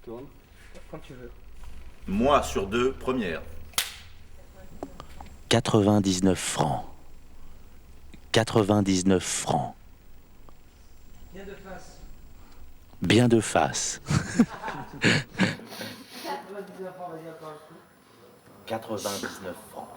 Tourne. Quand tu veux. Moi sur 2, première. 99 francs. 99 francs. Bien de face. Bien de face. 99 francs, vas-y encore un coup. 99 francs.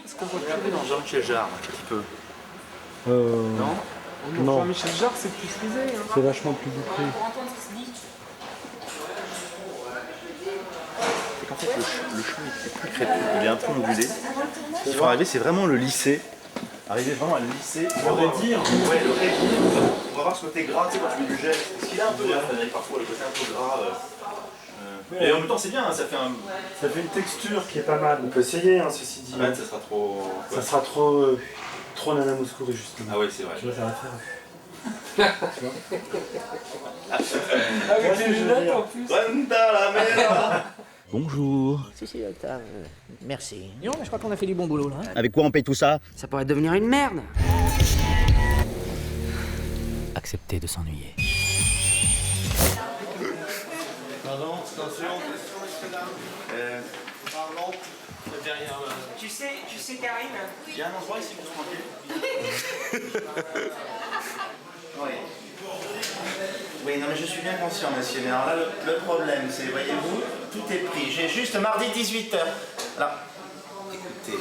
Est-ce qu'on peut trouver dans Jean-Michel Jarre un petit peu? Non. Non, Jean-Michel Jarre, c'est plus frisé. Hein. c'est vachement plus bouclé. C'est qu'en fait le chou est plus crépus, il est un peu ondulé. Il faut arriver, c'est vraiment le lycée. Arriver vraiment à le lycée. Le redire. Ouais, le redire. On va voir ce côté gras, tu sais, quand tu mets du gel. Parce qu'il est un peu gras, parfois le côté un peu gras. Et en même temps, c'est bien, hein, ça fait un. Ça fait une texture qui est pas mal. On peut essayer, hein, ceci dit. Ouais, ça sera trop. Ça sera trop. Trop Nana Mouskouri, justement. Ah oui, c'est vrai. Tu vois, ça va faire. Avec les lunettes en plus. Renta la mer. Bonjour. Si, Octave, merci. Non, mais je crois qu'on a fait du bon boulot là. Hein. Avec quoi on paye tout ça? Ça pourrait devenir une merde. Accepter de s'ennuyer. Pardon, attention. Pardon. Derrière. Tu sais, Karine. Il y a un endroit ici pour se tranquille. Oui. Oui, non mais je suis bien conscient, monsieur. Mais alors là, le problème, c'est, voyez-vous, tout est pris. J'ai juste mardi 18h. Alors, écoutez.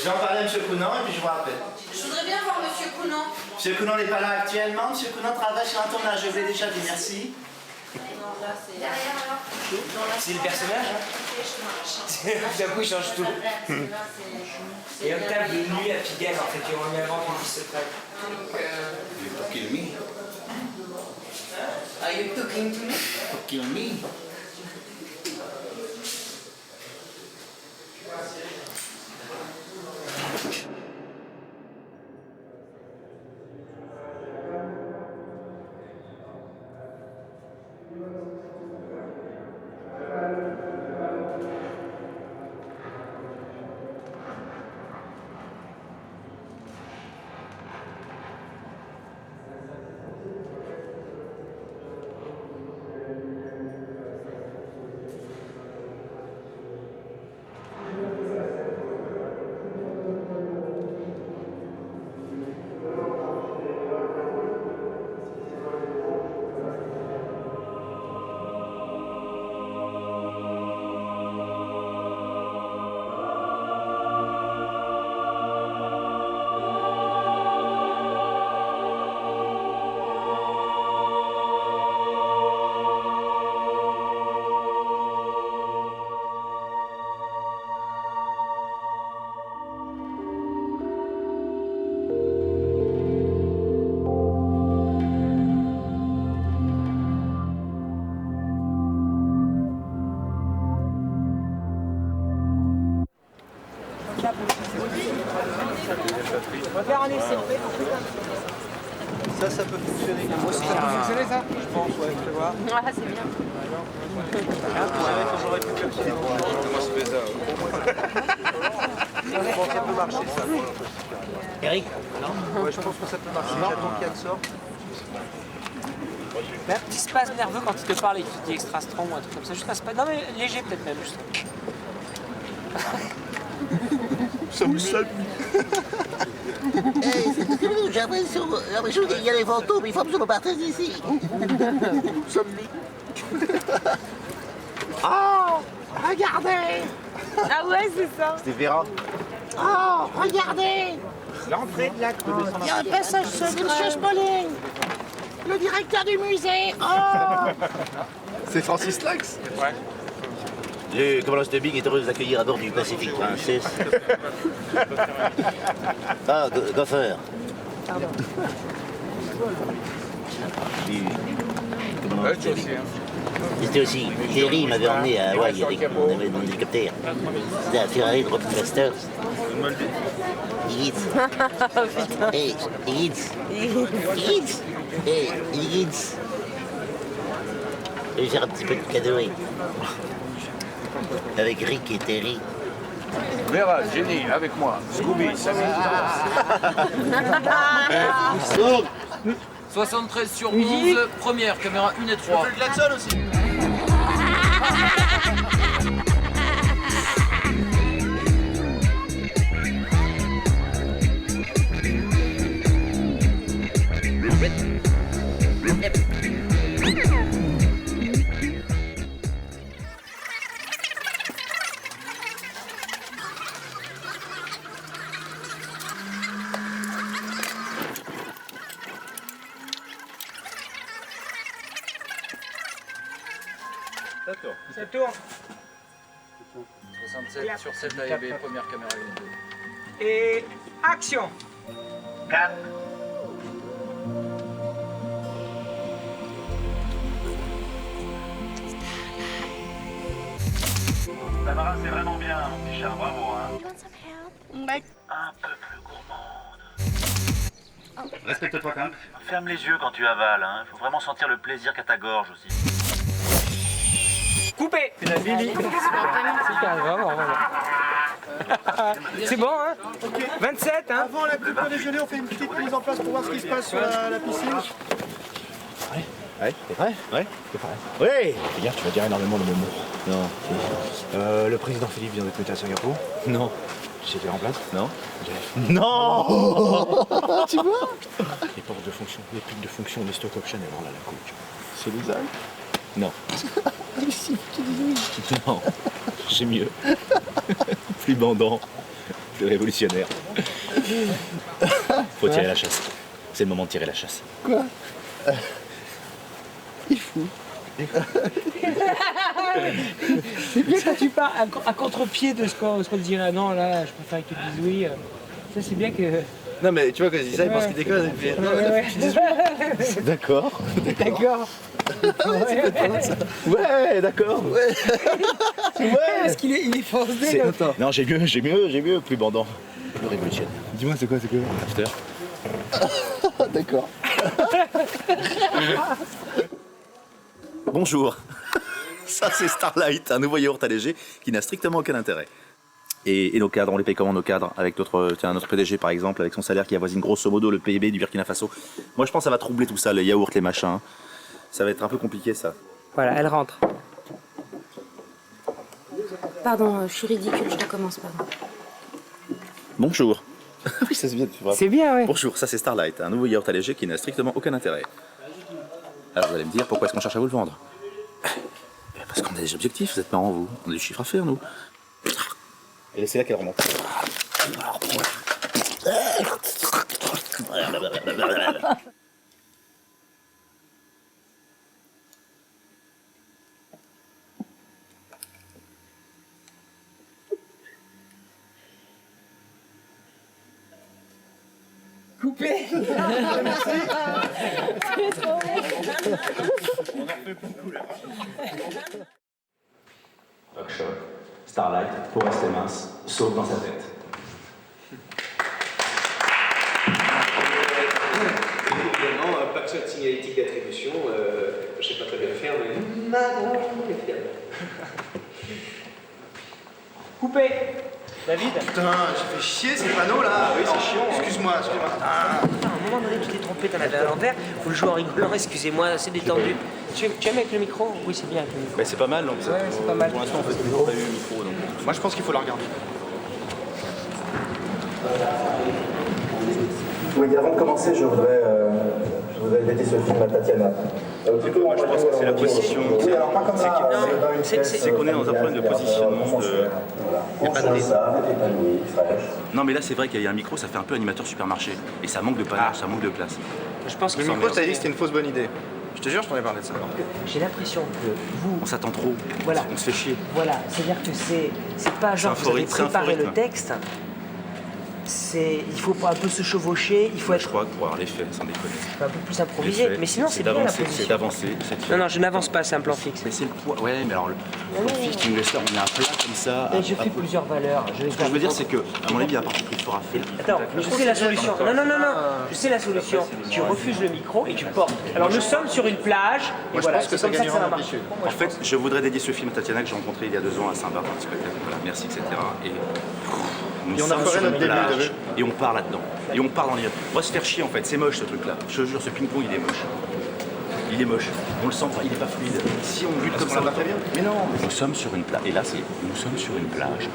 J'en parlais à monsieur Counant et puis je vous rappelle. Je voudrais bien voir Monsieur Counant. Monsieur Counant n'est pas là actuellement. Monsieur Counant travaille sur un tournage. Je vous l'ai déjà dit, merci. Non, là, c'est... Derrière, alors. Non, là, C'est le personnage, hein. D'un coup, il change tout. Et Octave de nuit à Pigalle, en fait, qui remet avant qu'il dise secret. Kill me. Are you talking to me? Kill me. On va faire un essai. Ça peut fonctionner. Moi aussi, ça peut fonctionner, ça je pense, ouais, je vais voir. Ah, c'est bien. J'aurais pu faire ça. Moi, je fais ça. Je pense que ça peut marcher, ça. Eric? Ouais, je pense que ça peut marcher. Il y a ton qui sort. Mais un petit spasme nerveux quand il te parle et qu'il te dit extra strong ou un truc comme ça. Juste un spasme. Non, mais léger peut-être même. Juste. J'ai l'impression qu'il y a des fantômes, il faut absolument partir d'ici. Oh, regardez! Ah ouais, c'est ça. C'était Vera. Oh, regardez! L'entrée de la grotte. Il y a un passage secret. Pauling, le directeur du musée. Oh! C'est Francis Lax. Le commandant Stubbing est heureux de vous accueillir à bord du Pacific Princess. Ah, Gopher. Pardon. Oui, commandant Ouais, toi Stubbing. aussi. Hein. C'était aussi, Thierry m'avait emmené à Hawaï avec mon hélicoptère. C'était la Ferrari de Rockbusters. Higgins. Hey, Higgins. Higgins. Hey, Higgins. Je vais faire un petit peu de canoë. Avec Rick et Terry. Vera, Jenny, avec moi. Scooby, Sammy. 73 sur 11, première, caméra 1 et 3. Le klaxon aussi. Ça tourne. 67 sur 7 AEB, première caméra 1 et 2. Et action. 4. Tamara, c'est vraiment bien, mon petit chat, bravo. Hein. Un peu plus gourmande. Respecte-toi quand même. Ferme les yeux quand tu avales, hein. Faut vraiment sentir le plaisir qu'à ta gorge aussi. Coupé. C'est la Lily. Super, vraiment. C'est bon, hein? 27, hein? Avant la petite déjeuner, on fait une petite mise en place pour voir ce qui se passe sur la piscine. Ouais, t'es prêt? Ouais, t'es prêt. Oui! Fais gaffe, tu vas dire énormément de mots. Non. Le président Philippe vient d'être muté à Singapour. Non. J'étais en place. Non. Jeff. Non. Tu vois? Les portes de fonction, les pics de fonction, les stock options, et voilà la couche. C'est les algues? Non. Non. J'ai mieux. Plus bandant. Plus révolutionnaire. Faut tirer la chasse. C'est le moment de tirer la chasse. Quoi? Il fout. C'est bien quand tu pars à contre-pied de ce qu'on dirait. Non, là, je préfère que tu dises oui. Ça, c'est bien que... Non, mais tu vois, quand je dis ça, il pense qu'il déconne. D'accord. D'accord. Ouais, d'accord. Ouais. Est-ce qu'il est foncé là? Non, j'ai mieux, plus bandant. Plus révolutionnaire. Dis-moi, c'est quoi? After. D'accord. Bonjour. Ça, c'est Starlight, un nouveau yaourt allégé qui n'a strictement aucun intérêt. Et nos cadres, on les paye comment nos cadres? Avec notre PDG par exemple, avec son salaire qui avoisine grosso modo le PIB du Burkina Faso. Moi je pense que ça va troubler tout ça, les yaourts, les machins. Ça va être un peu compliqué ça. Voilà, elle rentre. Pardon, je suis ridicule, je recommence, pardon. Bonjour. Oui, ça se vient. C'est bien, ouais. Bonjour, ça c'est Starlight, un nouveau yaourt allégé qui n'a strictement aucun intérêt. Alors vous allez me dire, pourquoi est-ce qu'on cherche à vous le vendre? Parce qu'on a des objectifs, vous êtes marrants vous. On a du chiffre à faire nous. Et laissez-la qu'elle remonte. Coupé. Buckshot, Starlight, pour rester mince, sauf dans sa tête. Évidemment, Buckshot signalétique d'attribution, je sais pas très bien le faire, mais maintenant, je vais faire. Coupé. David. Putain, j'ai fait chier ces panneaux là. Ah oui, c'est chiant. Excuse-moi. À un moment donné, tu t'es trompé, t'en avais à l'envers. Faut le jouer en rigolant, excusez-moi, c'est détendu. Tu aimes avec le micro? Oui, c'est bien avec le micro. Mais c'est pas mal donc Ouais, c'est pas mal. Pour l'instant on fait toujours pas eu le micro donc. Moi je pense qu'il faut la regarder. Oui, avant de commencer, je voudrais dédier ce film à Tatiana. Plutôt, moi je pense que c'est la position. Oui, alors pas comme ça. C'est qu'on est dans un problème de positionnement de. Non, mais là c'est vrai qu'il y a un micro, ça fait un peu animateur supermarché. Et ça manque de panache, ça manque de place. Je pense que le micro, t'as dit que c'était une fausse bonne idée. Je te jure, je t'en ai parlé de ça. J'ai l'impression que vous... On s'attend trop. Voilà. On se fait chier. Voilà, c'est-à-dire que c'est pas genre vous avez préparé le texte. Il faut un peu se chevaucher, il faut être... Je crois que pour avoir l'effet, sans déconner. Un peu plus improvisé, mais sinon c'est bien la position. C'est d'avancer. Non, non, je n'avance pas, c'est un plan fixe. Mais c'est le poids. Ouais, mais alors le plan fixe, tu nous laisses là, on est un plat comme ça. Mais je fais plusieurs valeurs. Ce que je veux dire, c'est que, à mon avis, il y a un parti pris fera fait. Attends, mais je sais la solution. Non, non, non, non, je sais la solution. Tu refuses le micro et tu portes. Alors nous sommes sur une plage, et voilà, c'est comme ça que ça va marcher. En fait, je voudrais dédier ce film à Tatiana que j'ai rencontré il y a 2 ans à Saint-Barth, un spectacle. Voilà, merci, etc. Et on a fait notre début, et on part là-dedans. Et on part dans les... On va se faire chier en fait, c'est moche ce truc-là. Je te jure, ce ping-pong il est moche. Il est moche. On le sent pas, il est pas fluide. Si on lutte comme ça, on va très bien. Mais non, nous sommes sur une plage. Et là, c'est nous sommes sur une plage.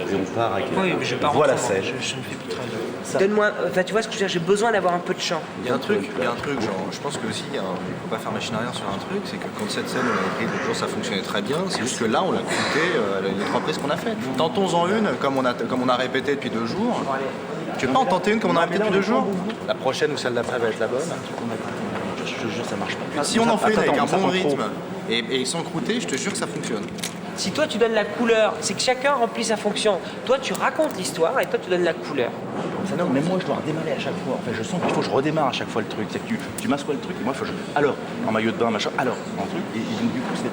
Et on part avec... Oui, mais je pars voilà, en c'est. je me fais plus très bien. Donne-moi, enfin, tu vois ce que je veux dire, j'ai besoin d'avoir un peu de chant. Il y a un truc, genre, je pense que aussi, il faut pas faire machine arrière sur un truc, c'est que quand cette scène, on l'a écrite l'autre jour, ça fonctionnait très bien, c'est juste que là, on l'a coupé les 3 prises qu'on a faites. Tentons-en une, comme on a répété depuis 2 jours. Tu veux pas en tenter une comme on a répété depuis 2 jours? La prochaine ou celle d'après va être la bonne. Je te jure, ça marche pas. Si on en fait une avec un bon rythme et sans croûter, je te jure que ça fonctionne. Si toi tu donnes la couleur, c'est que chacun remplit sa fonction. Toi tu racontes l'histoire et toi tu donnes la couleur. Ça, non, mais moi je dois redémarrer à chaque fois. En fait, je sens qu'il faut que je redémarre à chaque fois le truc. C'est que tu m'assois le truc et moi il faut que je. Alors, en maillot de bain, machin, alors, en truc. Et du coup, c'est.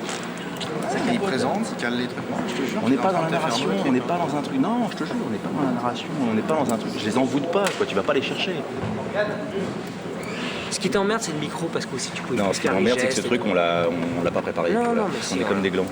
Il présente, il cale les trucs. Je te jure. On n'est pas dans la narration, on n'est pas dans un truc. Non, je te jure, on n'est pas dans la narration, on n'est pas dans un truc. Je les envoûte pas, quoi, tu vas pas les chercher. Ce qui t'emmerde, c'est le micro parce que aussi tu pouvais. Non, ce qui m'emmerde, c'est que ce truc, on l'a pas préparé. Non, non, mais on est comme des glands.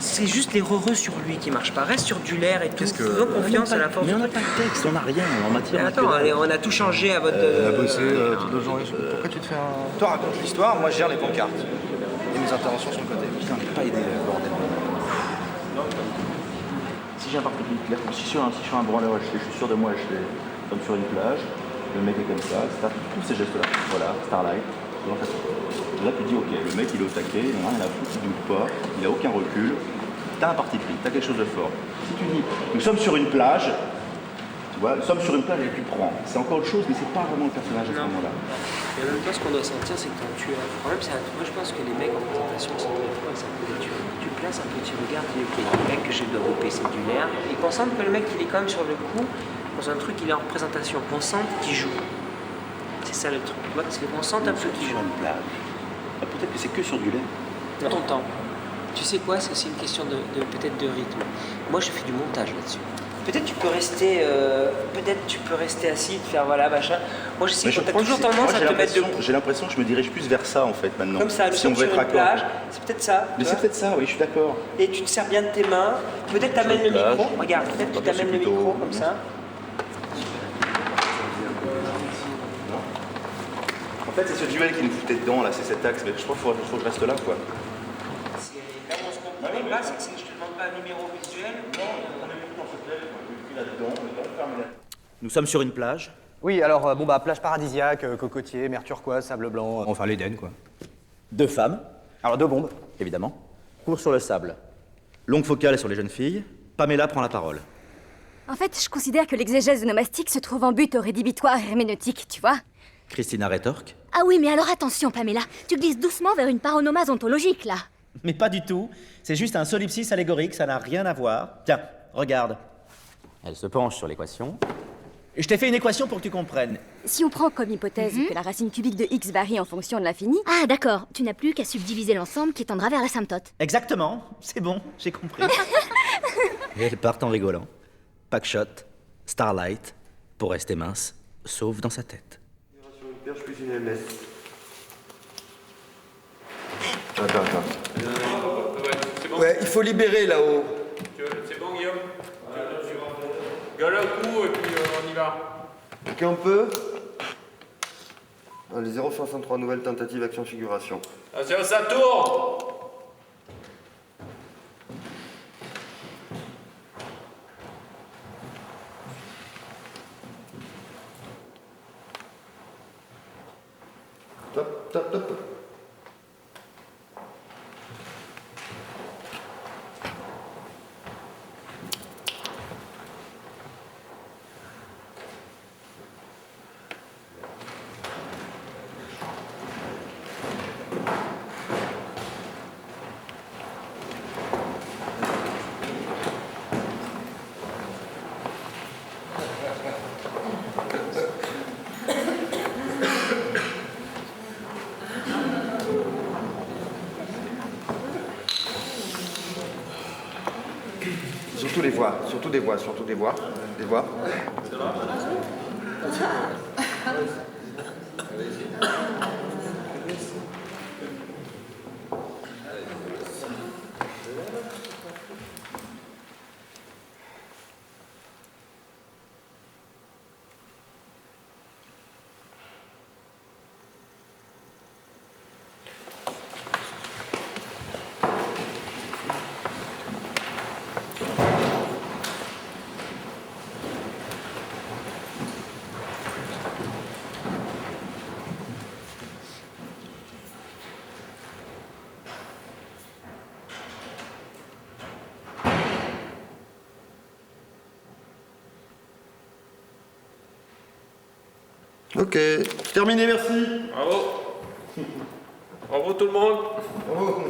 C'est juste les heureux sur lui qui marche pas. Reste sur du l'air et tout. Faisons confiance à la force. Mais on n'a pas de texte, on n'a rien en matière. Attends, on a tout changé à votre. Toute la journée. Pourquoi tu te fais un. Toi raconte l'histoire, moi je gère les pancartes. Et mes interventions sur le côté. Putain, je peux pas aider le bordel. Si j'ai un parti clair, si je suis un branleur, je suis sûr de moi, je suis comme sur une plage, le mec est comme ça, tous ces gestes-là. Voilà, Starlight. Là, tu dis, ok, le mec il est au taquet, il n'a rien à foutre, il ne doute pas, il n'a aucun recul. T'as un parti pris, t'as quelque chose de fort. Si tu dis, nous sommes sur une plage, tu vois, nous sommes sur une plage et tu prends. C'est encore autre chose, mais c'est pas vraiment le personnage à ce moment-là. Et en même temps, ce qu'on doit sentir, c'est que tu as. Le problème, c'est moi, je pense que les mecs en présentation, c'est un peu tu places un petit regard, tu dis, ok, le mec que je dois rouper, c'est du l'air. Et qu'on sente que le mec, il est quand même sur le coup, dans un truc, il est en représentation. Qu'on sente qu'il joue. C'est ça le truc, tu vois, c'est qu'on sente un peu qu'il joue. Une plage. Peut-être que c'est que sur du lait. Ton temps. Tu sais quoi, c'est aussi une question peut-être de rythme. Moi, je fais du montage là-dessus. Peut-être tu peux rester assis, te faire voilà, machin. Moi, je sais que t'as toujours tendance à te mettre debout. J'ai l'impression que je me dirige plus vers ça en fait maintenant. Comme ça, si on sur veut une être plage, c'est peut-être ça. Mais c'est peut-être ça, oui, je suis d'accord. Et tu te sers bien de tes mains. Peut-être t'amènes le micro. Regarde, peut-être tu t'amènes le micro comme ça. En fait, c'est ce duel qui nous foutait dedans, là, c'est cet axe, mais je crois qu'il faut que je reste là, quoi. Là où on se comprend pas, c'est que je te demande pas un numéro visuel. Nous sommes sur une plage. Oui, alors, plage paradisiaque, cocotier, mer turquoise, sable blanc, enfin l'Éden, quoi. 2 femmes. Alors 2 bombes. Évidemment. Cours sur le sable. Longue focale sur les jeunes filles. Pamela prend la parole. En fait, je considère que l'exégèse nomastique se trouve en but au rédhibitoire herméneutique, tu vois. Christina rétorque. Ah oui, mais alors attention, Pamela. Tu glisses doucement vers une paronomase ontologique, là. Mais pas du tout. C'est juste un solipsis allégorique, ça n'a rien à voir. Tiens, regarde. Elle se penche sur l'équation. Je t'ai fait une équation pour que tu comprennes. Si on prend comme hypothèse que la racine cubique de x varie en fonction de l'infini... Ah, d'accord. Tu n'as plus qu'à subdiviser l'ensemble qui tendra vers l'asymptote. Exactement. C'est bon, j'ai compris. Et elles partent en rigolant. Packshot, Starlight, pour rester mince, sauf dans sa tête. Perche plus une MS. Attends. Ouais, il faut libérer là-haut. C'est bon, Guillaume? Gueule un coup et puis on y va. Ok, on peut. Allez, 0,63, nouvelle tentative action figuration. Attention, ça tourne! Surtout des voix, surtout des voix, surtout des voix. Des voix. Ok, terminé, merci. Bravo. Bravo tout le monde. Bravo.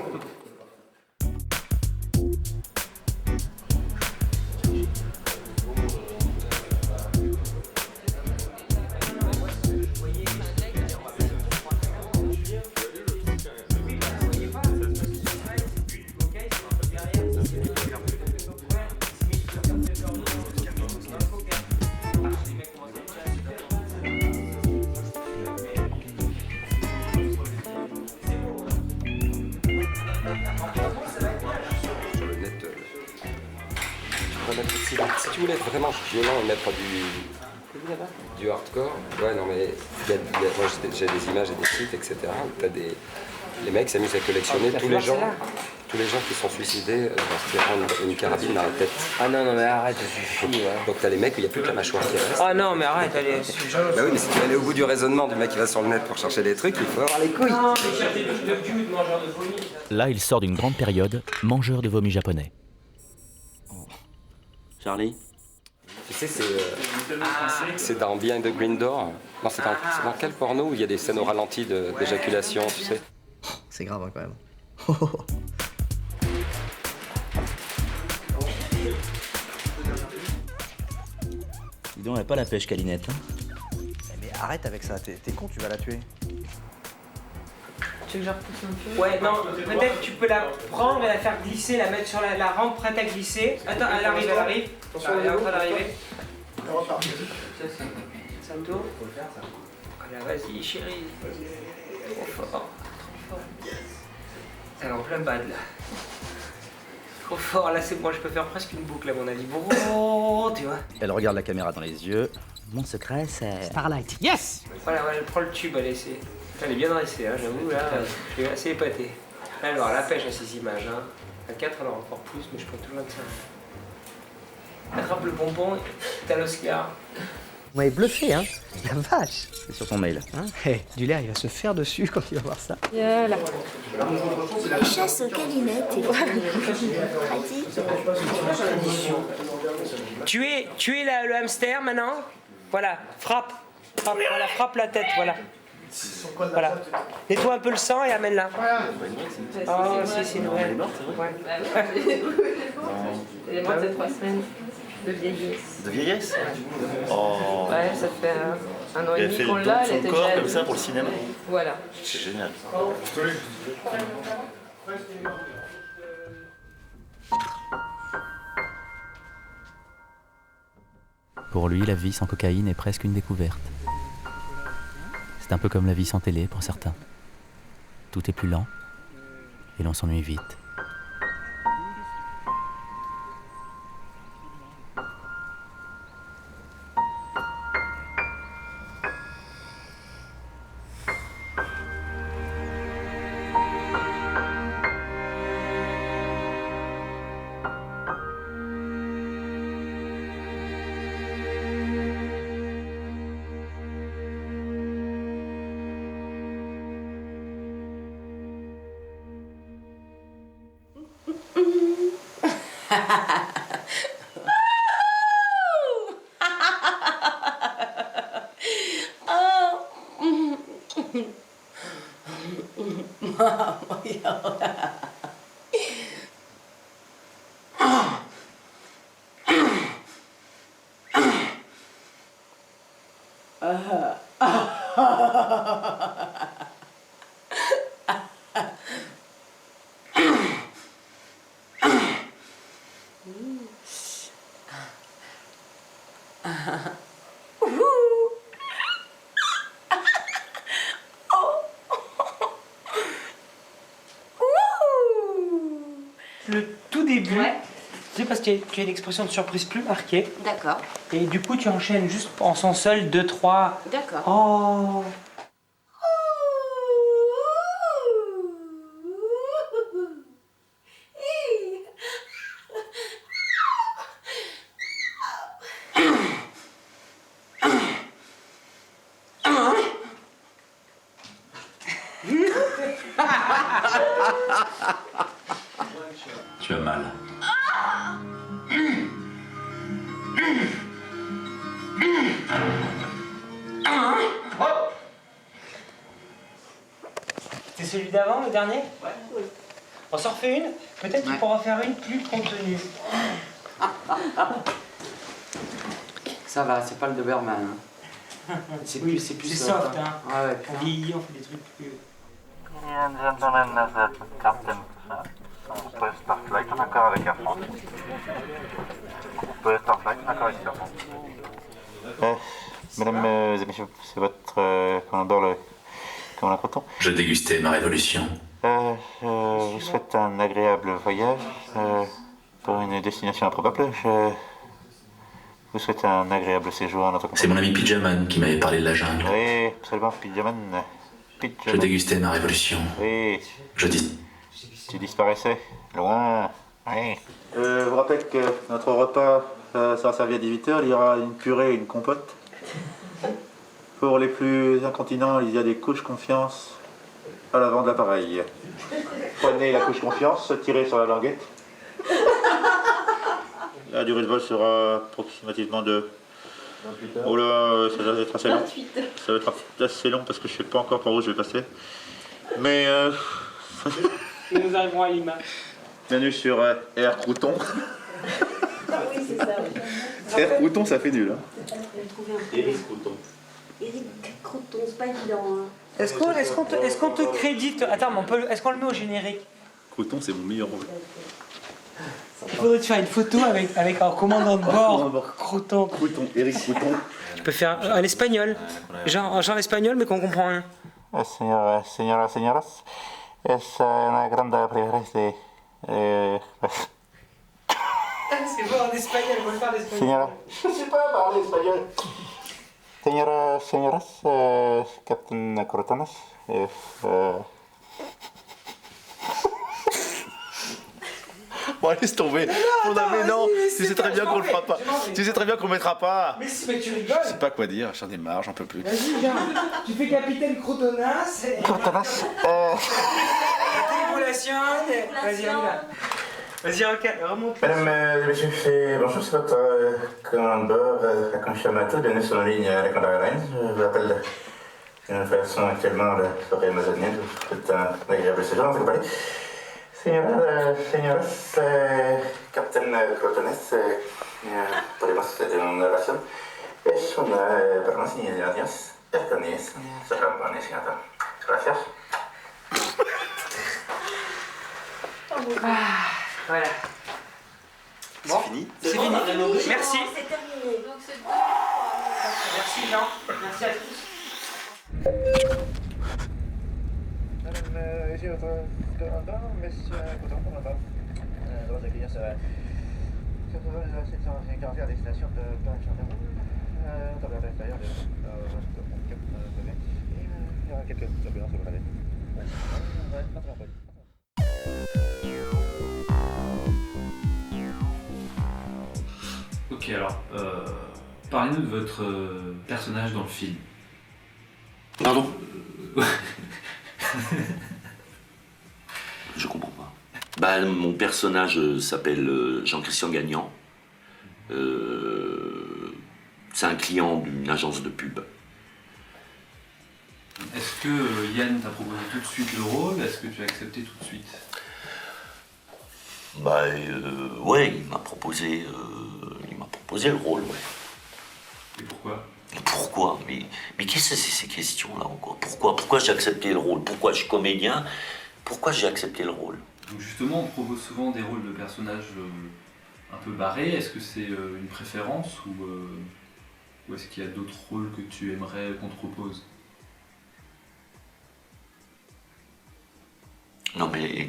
Si tu voulais être vraiment violent et mettre du hardcore, ouais, non mais moi j'ai des images et des sites, etc. T'as les mecs s'amusent à collectionner tous les gens qui sont suicidés en se tirant une carabine dans la tête. Ah non, mais arrête, je suis fou. Donc t'as les mecs où il n'y a plus que la mâchoire qui reste. Ah non, mais arrête, allez. Bah oui, mais si tu veux aller au bout du raisonnement du mec qui va sur le net pour chercher des trucs, il faut avoir les couilles. Non, mais chercher des trucs de cul, mangeur de vomi. Là, il sort d'une grande période, mangeur de vomi japonais. Charlie, tu sais, c'est dans Behind the Green Door. Non, c'est dans quel porno où il y a des scènes au ralenti d'éjaculation, tu sais? C'est grave hein, quand même. Dis donc, elle a pas la pêche, Calinette. Hein. Mais arrête avec ça, t'es con, tu vas la tuer. Tu veux que je repousse un peu? Ouais, non, peut-être tu peux la prendre et la faire glisser, la mettre sur la rampe prête à glisser. Attends, elle arrive. Attention, elle est en train d'arriver. Ça tourne. Faut le faire, ça. Voilà, vas-y, chérie. Trop fort. Elle est en plein bad, là. Trop fort, là c'est bon, je peux faire presque une boucle à mon avis. Bon, tu vois. Elle regarde la caméra dans les yeux. Mon secret, c'est... Starlight. Yes! Voilà, elle prend le tube, elle essaie. Elle est bien dressée, hein, j'avoue, là, je suis assez épaté. Alors, la pêche à ces images, hein. À 4, alors encore plus, mais je prends toujours de ça. Attrape le bonbon, t'as l'Oscar. Vous m'avez bluffé, hein. La vache. C'est sur ton mail. Hein hey, Dulia, il va se faire dessus quand il va voir ça. Voilà. La chasse aux calinettes est pratique. Tuez le hamster maintenant. Voilà, frappe. Voilà, frappe la tête, voilà. Voilà. Nettoie un peu le sang et amène-la. Oh, si, c'est Noël. Ouais. Elle est morte de 3 semaines de vieillesse. De vieillesse? Oh. Ouais, ça fait un an et demi qu'on l'a. Elle était corps déjà comme ça pour le cinéma. Voilà. C'est génial. Pour lui, la vie sans cocaïne est presque une découverte. C'est un peu comme la vie sans télé pour certains. Tout est plus lent et l'on s'ennuie vite. le tout début. Ouais. Tu sais, parce que tu as une expression de surprise plus marquée. D'accord. Et du coup, tu enchaînes juste en son seul 2, 3. D'accord. Oh. Tu as mal. C'est celui d'avant, le dernier? Ouais. On s'en refait une? Peut-être tu pourras faire une plus contenue. Ça va, c'est pas le Doberman. Hein. C'est plus soft, hein. Ouais, ouais. On vieillit, on fait des trucs plus... Starflight en accord avec Air France. Starflight en accord avec Air France. Mesdames et messieurs, c'est votre commandant le commandant Croton. Je dégustais ma révolution. Je vous souhaite un agréable voyage pour une destination improbable. Je vous souhaite un agréable séjour à notre compagnie. C'est mon ami Pijaman qui m'avait parlé de la jungle. Oui, absolument, Pijaman. Je dégustais ma révolution. Oui. Je dis... Tu disparaissais, loin. Oui. Je vous rappelle que notre repas sera servi à 18h. Il y aura une purée et une compote. Pour les plus incontinents, il y a des couches confiance à l'avant de l'appareil. Prenez la couche confiance, tirez sur la languette. La durée de vol sera approximativement de... Oh là, ça va être assez long. Ça va être assez long parce que je ne sais pas encore par où je vais passer. Mais... Et nous arriverons à Lima. Bienvenue sur Air Crouton. Oui, c'est ça. Air Crouton, ça fait nul. Hein. Eric Crouton. Eric Crouton, c'est pas évident. Hein. Est-ce qu'on te crédite... Attends, mais est-ce qu'on le met au générique? Crouton, c'est mon meilleur rôle. Il faudrait te faire une photo avec un commandant de bord. Crouton. Crouton, Eric Crouton. Tu peux faire un espagnol. Genre espagnol, mais qu'on comprend rien. Señoras, es una grande privilegio de... C'est bon en espagnol, on va le faire en espagnol. Señora, je sais pas parler espagnol. Señoras, Captain Crotones, Bon, laisse tomber. Mais non, tu sais très bien qu'on le fera pas. Tu sais très bien qu'on le mettra pas. Mais si, mais tu rigoles. Je sais pas quoi dire, j'en ai marre, j'en peux plus. Vas-y, viens. Tu fais capitaine Croutonas. Crotonas, Tripulation. Vas-y, on y va. Vas-y, remonte. Mesdames et messieurs, bonjour, c'est votre commandeur à confirmateur de sur la ligne Condor Airlines. Je vous rappelle que nous traversons actuellement la forêt amazonienne. Je vous souhaite un agréable séjour dans cette compagnie. Señoras, Captain Crotones, podemos hacer una oración. Es una permanencia de Dios. Pertenece a la permanencia. Gracias. Voilà. Bon, c'est fini. C'est fini. Merci. C'est terminé. Merci, Jean. Merci à tous. Madame, ici votre commandant, monsieur Coton, commandant. Droit d'accueillir sur 740 à destination de Paris-Chanteroux. Température extérieure de 24 degrés. Et il y aura quelques turbulences au palais. Ok, alors, parlez-nous de votre personnage dans le film. Pardon? Je comprends pas. Bah, mon personnage s'appelle Jean-Christian Gagnant. C'est un client d'une agence de pub. Est-ce que Yann t'a proposé tout de suite le rôle? Est-ce que tu as accepté tout de suite? Bah, ouais, il m'a proposé le rôle, ouais. Et pourquoi? Pourquoi? Mais qu'est-ce que c'est ces questions-là encore? Pourquoi j'ai accepté le rôle? Pourquoi je suis comédien? Pourquoi j'ai accepté le rôle? Donc justement, on propose souvent des rôles de personnages un peu barrés. Est-ce que c'est une préférence ou est-ce qu'il y a d'autres rôles que tu aimerais qu'on te propose? Non mais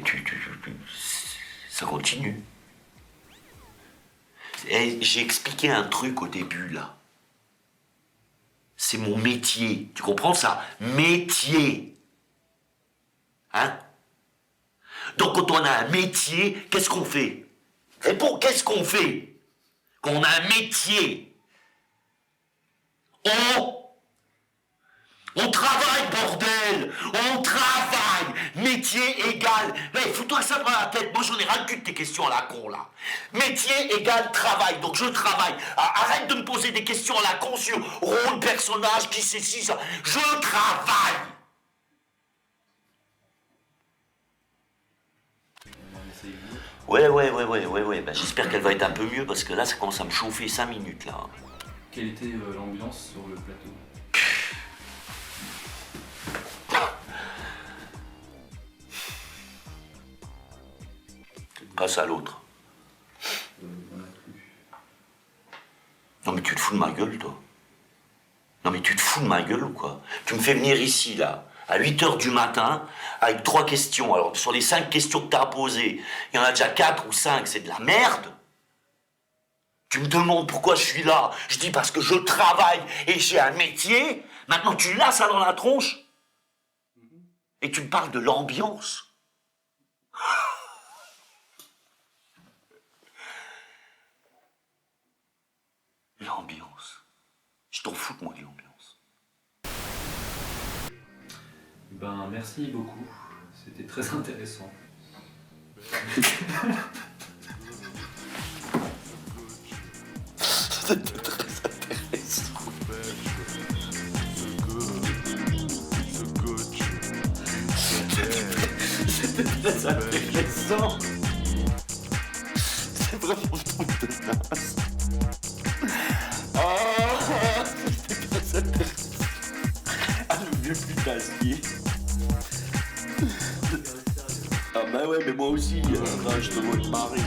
Ça continue. J'ai expliqué un truc au début, là. C'est mon métier. Tu comprends ça? Métier. Hein? Donc quand on a un métier, qu'est-ce qu'on fait? Réponds, qu'est-ce qu'on fait? Quand on a un métier, on travaille, bordel! On travaille! Métier égal... Mais fous-toi ça dans la tête, moi j'en ai ras le cul de tes questions à la con, là. Métier égal travail, donc je travaille. Arrête de me poser des questions à la con sur rôle, personnage, qui c'est ci, ça. Je travaille! Ouais. Bah, j'espère qu'elle va être un peu mieux, parce que là, ça commence à me chauffer 5 minutes, là. Quelle était l'ambiance sur le plateau? Passe à l'autre. Non mais tu te fous de ma gueule, toi. Non mais tu te fous de ma gueule ou quoi? Tu me fais venir ici, là, à 8h du matin, avec 3 questions. Alors, sur les 5 questions que t'as posées, il y en a déjà 4 ou 5, c'est de la merde. Tu me demandes pourquoi je suis là. Je dis parce que je travaille et j'ai un métier. Maintenant, tu l'as ça dans la tronche. Et tu me parles de l'ambiance. L'ambiance. Je t'en fous de moi, l'ambiance. Ben, merci beaucoup. C'était très intéressant. C'était très intéressant. C'était très intéressant. C'est vraiment un truc de naze. C'était très intéressant. Ah, le vieux putassier. Ah bah ouais, mais moi aussi, je te vois te marrer.